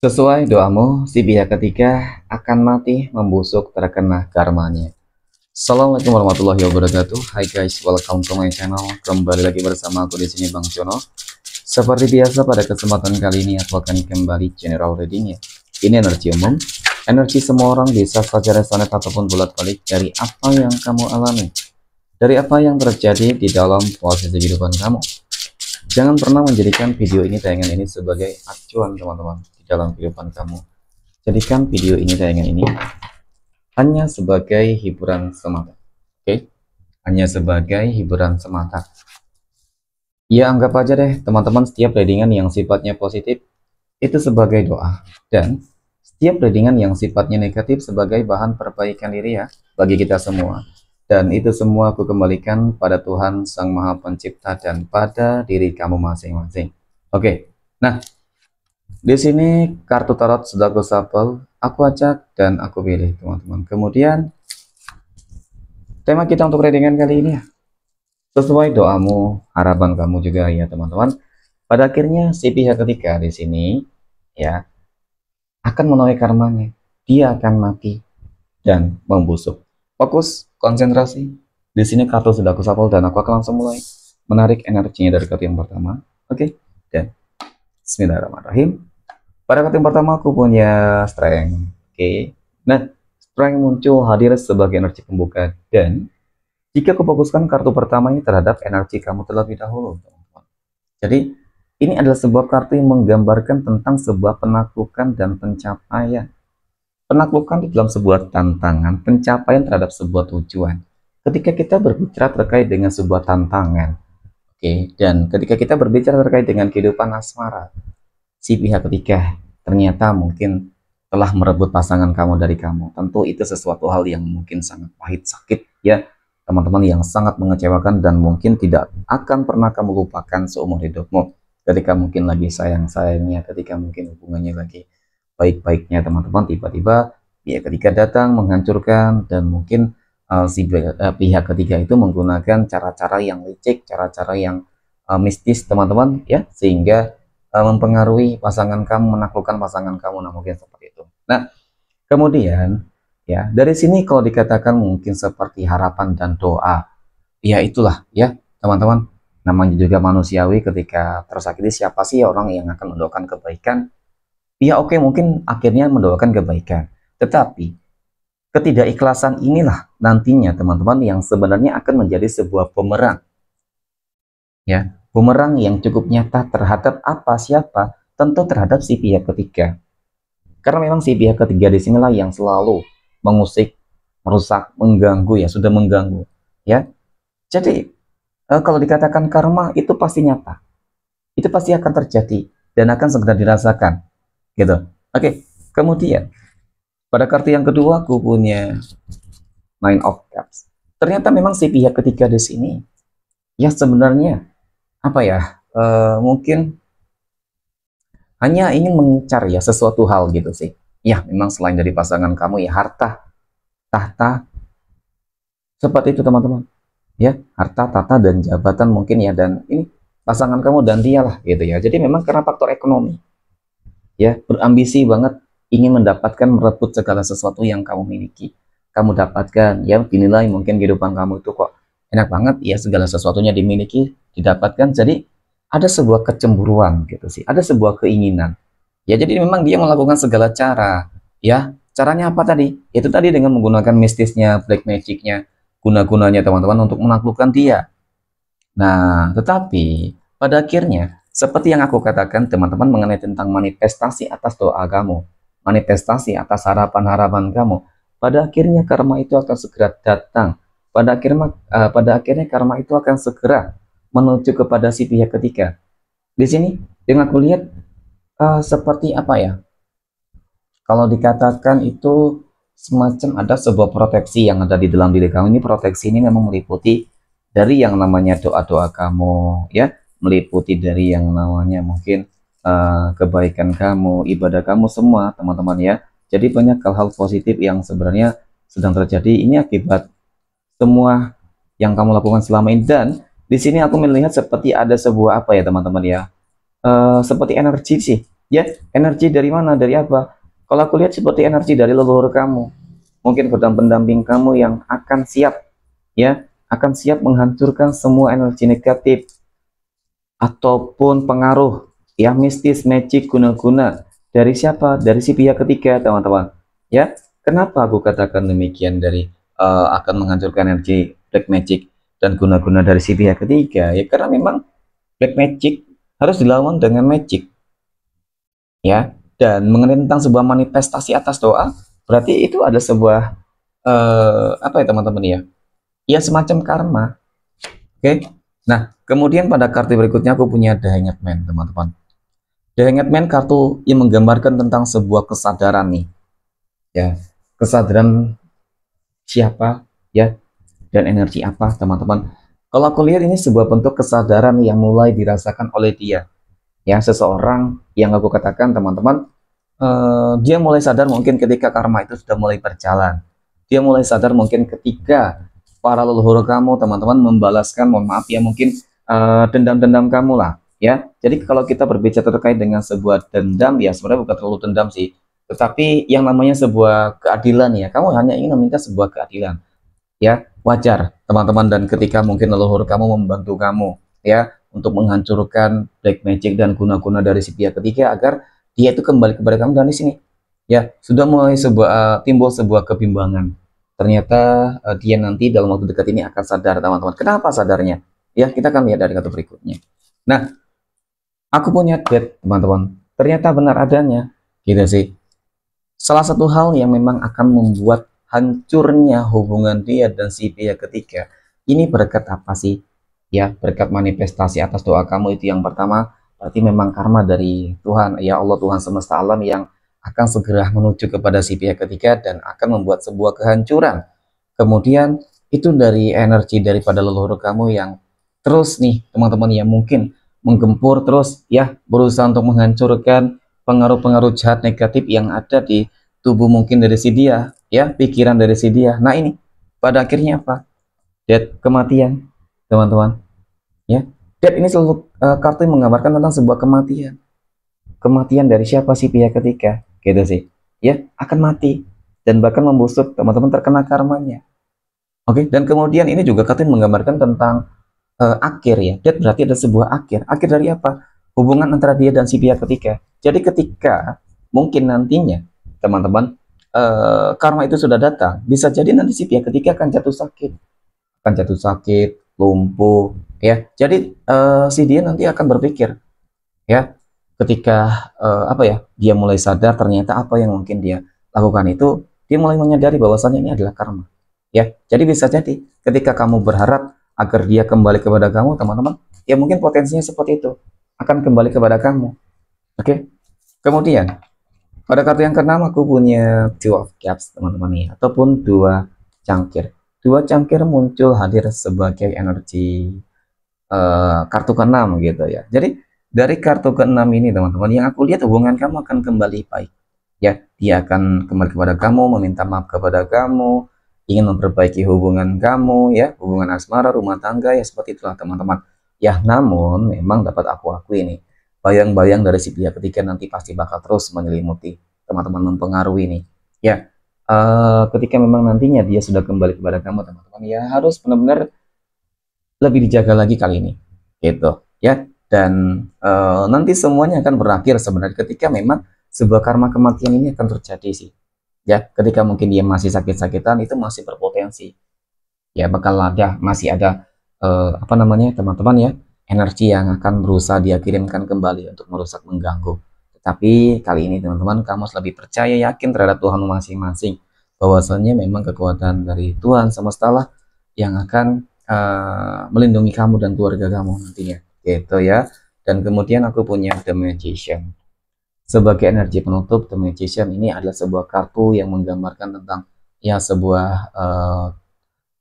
Sesuai doamu, si pihak ketiga akan mati membusuk terkena karmanya. Assalamualaikum warahmatullahi wabarakatuh. Hai guys, welcome to my channel. Kembali lagi bersama aku di sini Bang Jono. Seperti biasa pada kesempatan kali ini aku akan kembali general reading ya. Ini energi umum. Energi semua orang bisa saja resonate ataupun bolak-balik dari apa yang kamu alami. Dari apa yang terjadi di dalam posisi kehidupan kamu. Jangan pernah menjadikan video ini tayangan ini sebagai acuan teman-teman di dalam kehidupan kamu. Jadikan video ini tayangan ini hanya sebagai hiburan semata. Oke? Hanya sebagai hiburan semata. Ya anggap aja deh teman-teman setiap readingan yang sifatnya positif itu sebagai doa. Dan setiap readingan yang sifatnya negatif sebagai bahan perbaikan diri ya bagi kita semua. Dan itu semua aku kembalikan pada Tuhan Sang Maha Pencipta dan pada diri kamu masing-masing. Oke, nah di sini kartu tarot sudah aku shuffle, aku acak dan aku pilih teman-teman. Kemudian tema kita untuk readingan kali ini ya, sesuai doamu, harapan kamu juga ya teman-teman. Pada akhirnya si pihak ketiga di sini ya akan menuai karmanya. Dia akan mati dan membusuk. Fokus, konsentrasi. Di sini kartu sudah aku shuffle dan aku akan langsung mulai menarik energinya dari kartu yang pertama. Oke, dan Bismillahirrahmanirrahim. Pada kartu yang pertama aku punya strength. Oke. Nah, strength muncul hadir sebagai energi pembuka dan jika aku fokuskan kartu pertama ini terhadap energi kamu terlebih dahulu, teman-teman. Jadi, ini adalah sebuah kartu yang menggambarkan tentang sebuah penaklukan dan pencapaian. Penaklukan di dalam sebuah tantangan, pencapaian terhadap sebuah tujuan. Ketika kita berbicara terkait dengan sebuah tantangan, oke, dan ketika kita berbicara terkait dengan kehidupan asmara, si pihak ketiga ternyata mungkin telah merebut pasangan kamu dari kamu. Tentu itu sesuatu hal yang mungkin sangat pahit, sakit ya teman-teman, yang sangat mengecewakan dan mungkin tidak akan pernah kamu lupakan seumur hidupmu. Ketika mungkin lagi sayang-sayangnya, ketika mungkin hubungannya lagi baik-baiknya teman-teman, tiba-tiba pihak ketiga datang menghancurkan dan mungkin pihak ketiga itu menggunakan cara-cara yang licik, cara-cara yang mistis teman-teman ya, sehingga mempengaruhi pasangan kamu, menaklukkan pasangan kamu. Nah mungkin seperti itu. Nah kemudian ya dari sini kalau dikatakan mungkin seperti harapan dan doa, ya itulah ya teman-teman, namanya juga manusiawi. Ketika tersakiti, siapa sih orang yang akan mendoakan kebaikan? Ya oke, mungkin akhirnya mendoakan kebaikan, tetapi ketidakikhlasan inilah nantinya teman-teman yang sebenarnya akan menjadi sebuah bumerang ya, bumerang yang cukup nyata terhadap apa, siapa, tentu terhadap si pihak ketiga. Karena memang si pihak ketiga di sinilah yang selalu mengusik, merusak, mengganggu ya, sudah mengganggu ya. Jadi kalau dikatakan karma itu pasti nyata, itu pasti akan terjadi dan akan segera dirasakan gitu. Oke, kemudian pada kartu yang kedua aku punya Nine of Cups. Ternyata memang si pihak ketiga di sini ya sebenarnya apa ya, mungkin hanya ingin mengincar ya sesuatu hal gitu sih. Ya memang selain dari pasangan kamu ya harta, tahta, seperti itu teman-teman. Ya harta, tahta dan jabatan mungkin ya, dan ini pasangan kamu dan dia lah gitu ya. Jadi memang karena faktor ekonomi ya, berambisi banget ingin mendapatkan, merebut segala sesuatu yang kamu miliki, kamu dapatkan ya, dinilai mungkin kehidupan kamu itu kok enak banget ya, segala sesuatunya dimiliki, didapatkan. Jadi ada sebuah kecemburuan gitu sih, ada sebuah keinginan ya. Jadi memang dia melakukan segala cara ya. Caranya apa tadi? Itu tadi dengan menggunakan mistisnya, black magicnya, guna-gunanya teman-teman untuk menaklukkan dia. Nah, tetapi pada akhirnya, seperti yang aku katakan teman-teman mengenai tentang manifestasi atas doa kamu, manifestasi atas harapan-harapan kamu, pada akhirnya karma itu akan segera datang. Pada akhirnya karma itu akan segera menuju kepada si pihak ketiga. Di sini, yang aku lihat seperti apa ya? Kalau dikatakan itu semacam ada sebuah proteksi yang ada di dalam diri kamu. Ini proteksi ini memang meliputi dari yang namanya doa-doa kamu ya, meliputi dari yang namanya mungkin kebaikan kamu, ibadah kamu semua teman-teman ya. Jadi banyak hal-hal positif yang sebenarnya sedang terjadi ini akibat semua yang kamu lakukan selama ini. Dan di sini aku melihat seperti ada sebuah apa ya teman-teman ya, seperti energi sih Ya, energi dari mana? Dari apa? Kalau aku lihat seperti energi dari leluhur kamu. Mungkin pendamping kamu yang akan siap, ya, akan siap menghancurkan semua energi negatif ataupun pengaruh yang mistis, magic, guna-guna dari siapa? Dari si pihak ketiga, teman-teman. Ya, kenapa aku katakan demikian dari akan menghancurkan energi black magic dan guna-guna dari si pihak ketiga? Ya, karena memang black magic harus dilawan dengan magic, ya. Dan mengenai tentang sebuah manifestasi atas doa, berarti itu ada sebuah apa ya teman-teman ya? Ya semacam karma. Oke. Nah, kemudian pada kartu berikutnya aku punya The Hanged Man, teman-teman. The Hanged Man kartu yang menggambarkan tentang sebuah kesadaran nih, ya. Kesadaran siapa, ya, dan energi apa, teman-teman. Kalau aku lihat ini sebuah bentuk kesadaran yang mulai dirasakan oleh dia, ya, seseorang yang aku katakan, teman-teman, dia mulai sadar mungkin ketika karma itu sudah mulai berjalan. Dia mulai sadar mungkin ketika para leluhur kamu, teman-teman, membalaskan, mohon maaf ya, mungkin dendam-dendam kamu lah, ya. Jadi kalau kita berbicara terkait dengan sebuah dendam, ya sebenarnya bukan terlalu dendam sih, tetapi yang namanya sebuah keadilan, ya. Kamu hanya ingin meminta sebuah keadilan, ya. Wajar, teman-teman. Dan ketika mungkin leluhur kamu membantu kamu, ya, untuk menghancurkan black magic dan guna-guna dari si pihak ketiga agar dia itu kembali kepada kamu, dan di sini, ya, sudah mulai timbul sebuah kebimbangan. Ternyata dia nanti dalam waktu dekat ini akan sadar, teman-teman. Kenapa sadarnya? Ya, kita akan lihat dari kartu berikutnya. Nah, aku punya death, teman-teman. Ternyata benar adanya, gitu sih. Salah satu hal yang memang akan membuat hancurnya hubungan dia dan si pihak ketiga ini berkat apa sih? Ya, berkat manifestasi atas doa kamu itu yang pertama, berarti memang karma dari Tuhan, ya Allah, Tuhan semesta alam, yang akan segera menuju kepada si pihak ketiga dan akan membuat sebuah kehancuran. Kemudian itu dari energi daripada leluhur kamu yang terus nih, teman-teman, yang mungkin menggempur terus, ya, berusaha untuk menghancurkan pengaruh-pengaruh jahat negatif yang ada di tubuh mungkin dari si dia, ya, pikiran dari si dia. Nah, ini pada akhirnya apa? Death, kematian, teman-teman, ya. Death ini selalu kartu yang menggambarkan tentang sebuah kematian. Kematian dari siapa sih pihak ketiga, gitu sih, ya, akan mati dan bahkan membusuk, teman-teman, terkena karmanya. Oke. Dan kemudian ini juga kartu yang menggambarkan tentang akhir, ya. Death berarti ada sebuah akhir. Akhir dari apa? Hubungan antara dia dan si pihak ketiga. Jadi ketika mungkin nantinya, teman-teman, karma itu sudah datang, bisa jadi nanti si pihak ketiga akan jatuh sakit, lumpuh, ya. Jadi si dia nanti akan berpikir, ya, ketika apa ya, dia mulai sadar ternyata apa yang mungkin dia lakukan itu, dia mulai menyadari bahwasannya ini adalah karma, ya. Jadi bisa jadi ketika kamu berharap agar dia kembali kepada kamu, teman-teman, ya mungkin potensinya seperti itu, akan kembali kepada kamu. Oke. Kemudian pada kartu yang keenam aku punya Two of Cups, teman-teman, ya, ataupun dua cangkir. Dua cangkir muncul hadir sebagai energi kartu keenam, gitu ya. Jadi dari kartu keenam ini, teman-teman, yang aku lihat hubungan kamu akan kembali baik, ya. Dia akan kembali kepada kamu, meminta maaf kepada kamu, ingin memperbaiki hubungan kamu, ya, hubungan asmara, rumah tangga, ya, seperti itulah, teman-teman. Ya, namun memang dapat aku akui nih, bayang-bayang dari si pihak ketiga nanti pasti bakal terus menyelimuti, teman-teman, mempengaruhi nih, ya. Ketika memang nantinya dia sudah kembali kepada kamu, teman-teman, ya harus benar-benar lebih dijaga lagi kali ini, gitu, ya. Dan nanti semuanya akan berakhir sebenarnya ketika memang sebuah karma kematian ini akan terjadi sih, ya. Ketika mungkin dia masih sakit-sakitan, itu masih berpotensi, ya, bakal ada, masih ada apa namanya, teman-teman, ya, energi yang akan berusaha dia kirimkan kembali untuk merusak, mengganggu. Tetapi kali ini, teman-teman, kamu harus lebih percaya, yakin terhadap Tuhan masing-masing, bahwasannya memang kekuatan dari Tuhan semesta lah yang akan melindungi kamu dan keluarga kamu nantinya, gitu ya. Dan kemudian aku punya The Magician sebagai energi penutup. The Magician ini adalah sebuah kartu yang menggambarkan tentang, ya, sebuah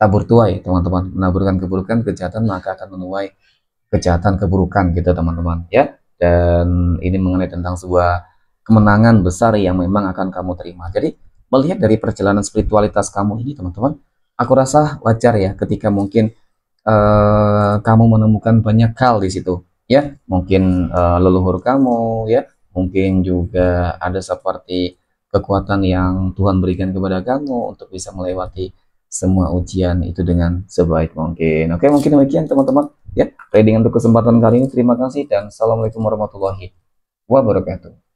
tabur tuai, teman-teman. Menaburkan keburukan, kejahatan, maka akan menuai kejahatan, keburukan, gitu, teman-teman, ya. Dan ini mengenai tentang sebuah kemenangan besar yang memang akan kamu terima. Jadi melihat dari perjalanan spiritualitas kamu ini, teman-teman, aku rasa wajar ya ketika mungkin kamu menemukan banyak hal di situ, ya. Mungkin leluhur kamu, ya, mungkin juga ada seperti kekuatan yang Tuhan berikan kepada kamu untuk bisa melewati semua ujian itu dengan sebaik mungkin. Oke, mungkin demikian teman-teman ya, reading untuk kesempatan kali ini. Terima kasih dan assalamualaikum warahmatullahi wabarakatuh.